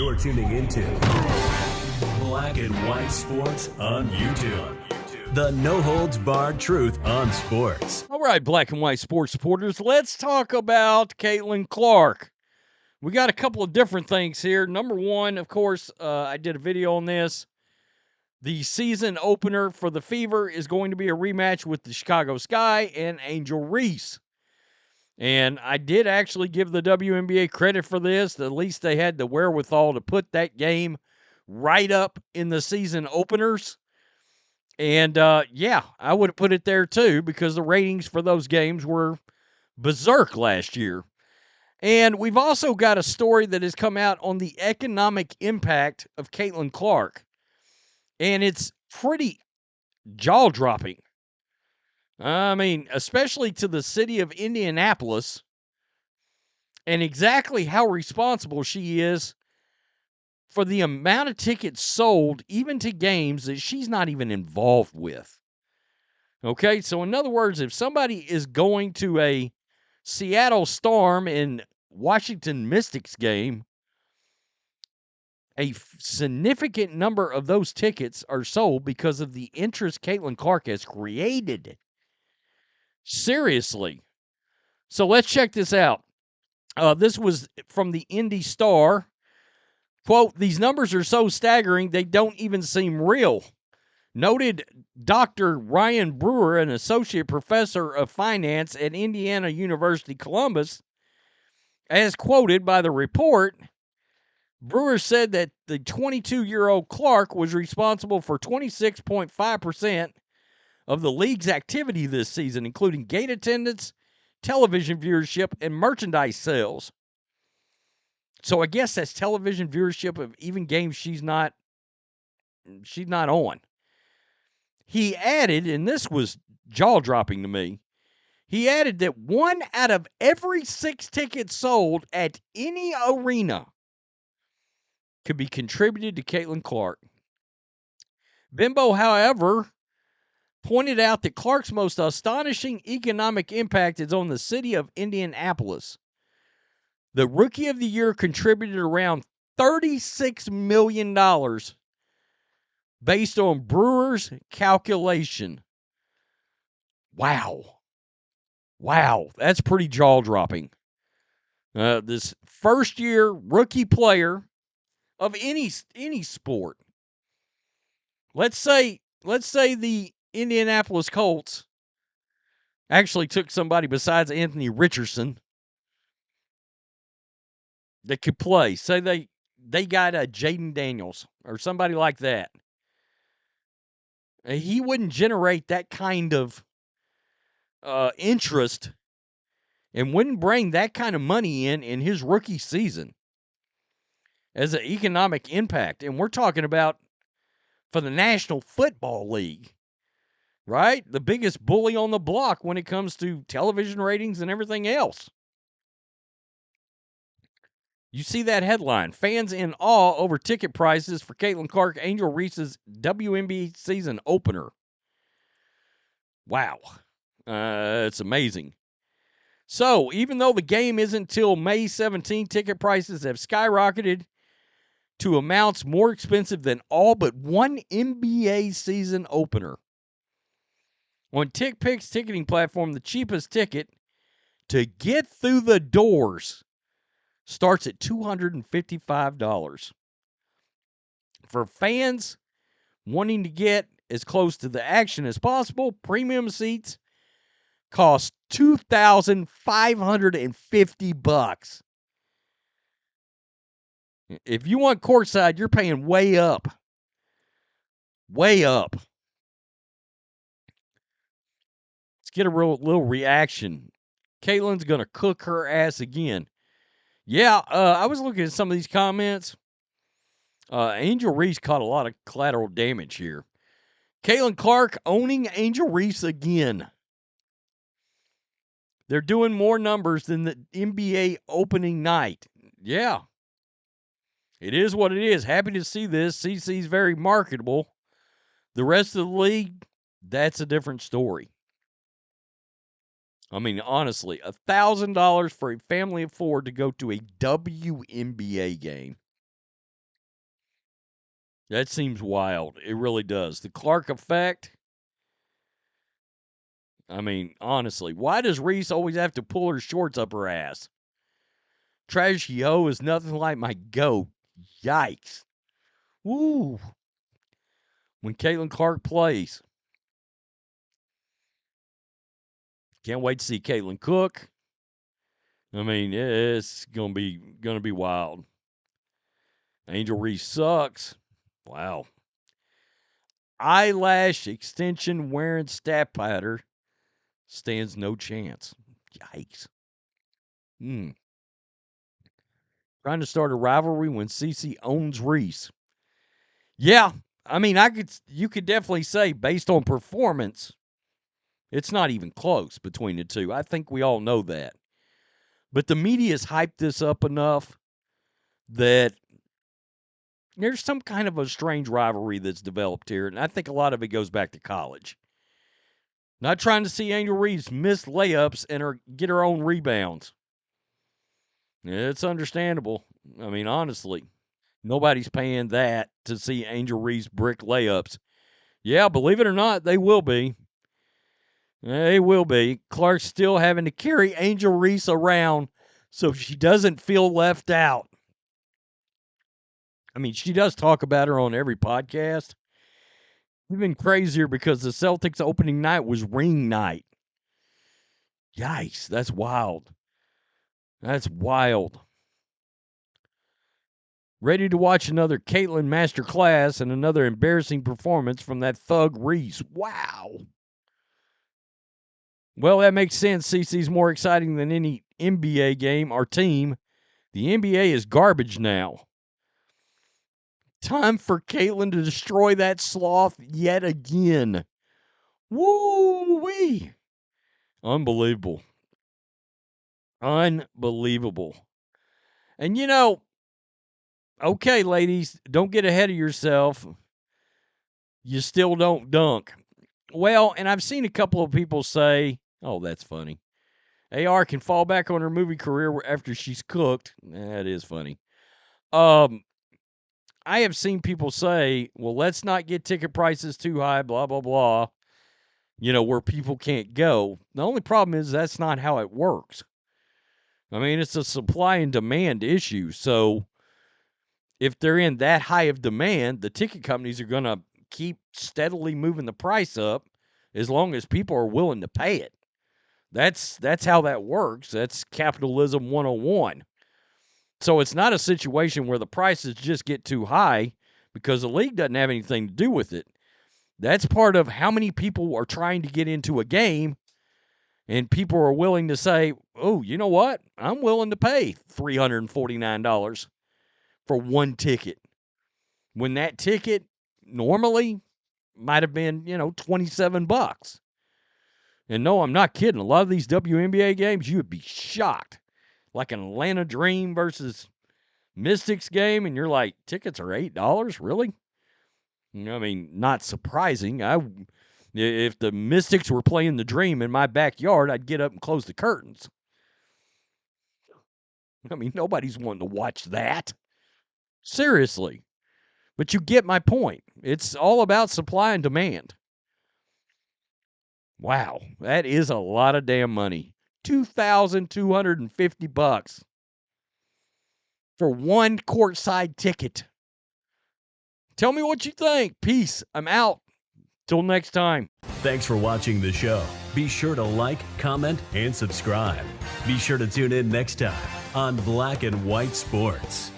You're tuning into Black and White Sports on YouTube. The no-holds-barred truth on sports. All right, Black and White Sports supporters, let's talk about Caitlin Clark. We got a couple of different things here. Number one, of course, I did a video on this. The season opener for the Fever is going to be a rematch with the Chicago Sky and Angel Reese. And I did actually give the WNBA credit for this. At least they had the wherewithal to put that game right up in the season openers. And, yeah, I would have put it there too because the ratings for those games were berserk last year. And we've also got a story that has come out on the economic impact of Caitlin Clark. And it's pretty jaw-dropping. I mean, especially to the city of Indianapolis, and exactly how responsible she is for the amount of tickets sold, even to games that she's not even involved with. Okay, so in other words, if somebody is going to a Seattle Storm and Washington Mystics game, a significant number of those tickets are sold because of the interest Caitlin Clark has created. Seriously. So let's check this out. This was from the Indy Star. Quote, "These numbers are so staggering, they don't even seem real." Noted Dr. Ryan Brewer, an associate professor of finance at Indiana University, Columbus, as quoted by the report, Brewer said that the 22-year-old Clark was responsible for 26.5% of the league's activity this season, including gate attendance, television viewership, and merchandise sales. So I guess that's television viewership of even games she's not on. He added, and this was jaw-dropping to me, he added that 1 out of every 6 tickets sold at any arena could be contributed to Caitlin Clark. Bimbo, however, pointed out that Clark's most astonishing economic impact is on the city of Indianapolis. The Rookie of the Year contributed around $36 million based on Brewer's calculation. Wow, that's pretty jaw-dropping. This first-year rookie player of any sport. Let's say the Indianapolis Colts actually took somebody besides Anthony Richardson that could play. Say they got a Jaden Daniels or somebody like that. He wouldn't generate that kind of interest and wouldn't bring that kind of money in his rookie season as an economic impact. And we're talking about for the National Football League, right? The biggest bully on the block when it comes to television ratings and everything else. You see that headline, fans in awe over ticket prices for Caitlin Clark, Angel Reese's WNBA season opener. Wow. It's amazing. So, even though the game isn't till May 17, ticket prices have skyrocketed to amounts more expensive than all but one NBA season opener. On TickPick's ticketing platform, the cheapest ticket to get through the doors starts at $255. For fans wanting to get as close to the action as possible, premium seats cost $2,550. If you want courtside, you're paying way up. Way up. Let's get a little reaction. Caitlin's going to cook her ass again. Yeah, I was looking at some of these comments. Angel Reese caught a lot of collateral damage here. Caitlin Clark owning Angel Reese again. They're doing more numbers than the NBA opening night. Yeah. It is what it is. Happy to see this. CC's very marketable. The rest of the league, that's a different story. I mean, honestly, $1,000 for a family of 4 to go to a WNBA game. That seems wild. It really does. The Clark effect. I mean, honestly, why does Reese always have to pull her shorts up her ass? Trashy Ho is nothing like my goat. Yikes. Woo. When Caitlin Clark plays. Can't wait to see Caitlin cook. I mean, it's gonna be wild. Angel Reese sucks. Wow. Eyelash extension wearing stat pattern stands no chance. Yikes. Trying to start a rivalry when Cece owns Reese. Yeah, I mean, you could definitely say based on performance, it's not even close between the two. I think we all know that. But the media's hyped this up enough that there's some kind of a strange rivalry that's developed here, and I think a lot of it goes back to college. Not trying to see Angel Reese miss layups and get her own rebounds. It's understandable. I mean, honestly, nobody's paying that to see Angel Reese brick layups. Yeah, believe it or not, they will be. They will be. Clark's still having to carry Angel Reese around so she doesn't feel left out. I mean, she does talk about her on every podcast. Even crazier because the Celtics opening night was ring night. Yikes, that's wild. That's wild. Ready to watch another Caitlin masterclass and another embarrassing performance from that thug Reese. Wow. Well, that makes sense. CC's more exciting than any NBA game or team. The NBA is garbage now. Time for Caitlin to destroy that sloth yet again. Woo-wee. Unbelievable. Unbelievable. And okay, ladies, don't get ahead of yourself. You still don't dunk. Well, and I've seen a couple of people say, oh, that's funny. AR can fall back on her movie career after she's cooked. That is funny. I have seen people say, well, let's not get ticket prices too high, blah, blah, blah, where people can't go. The only problem is that's not how it works. I mean, it's a supply and demand issue. So if they're in that high of demand, the ticket companies are going to keep steadily moving the price up as long as people are willing to pay it. That's how that works. That's capitalism 101. So it's not a situation where the prices just get too high because the league doesn't have anything to do with it. That's part of how many people are trying to get into a game, and people are willing to say, oh, you know what? I'm willing to pay $349 for one ticket. When that ticket normally might have been, $27. And no, I'm not kidding. A lot of these WNBA games, you would be shocked. Like an Atlanta Dream versus Mystics game, and you're like, tickets are $8? Really? I mean, not surprising. If the Mystics were playing the Dream in my backyard, I'd get up and close the curtains. I mean, nobody's wanting to watch that. Seriously. But you get my point. It's all about supply and demand. Wow, that is a lot of damn money. $2,250 for one courtside ticket. Tell me what you think. Peace. I'm out. Till next time. Thanks for watching the show. Be sure to like, comment, and subscribe. Be sure to tune in next time on Black and White Sports.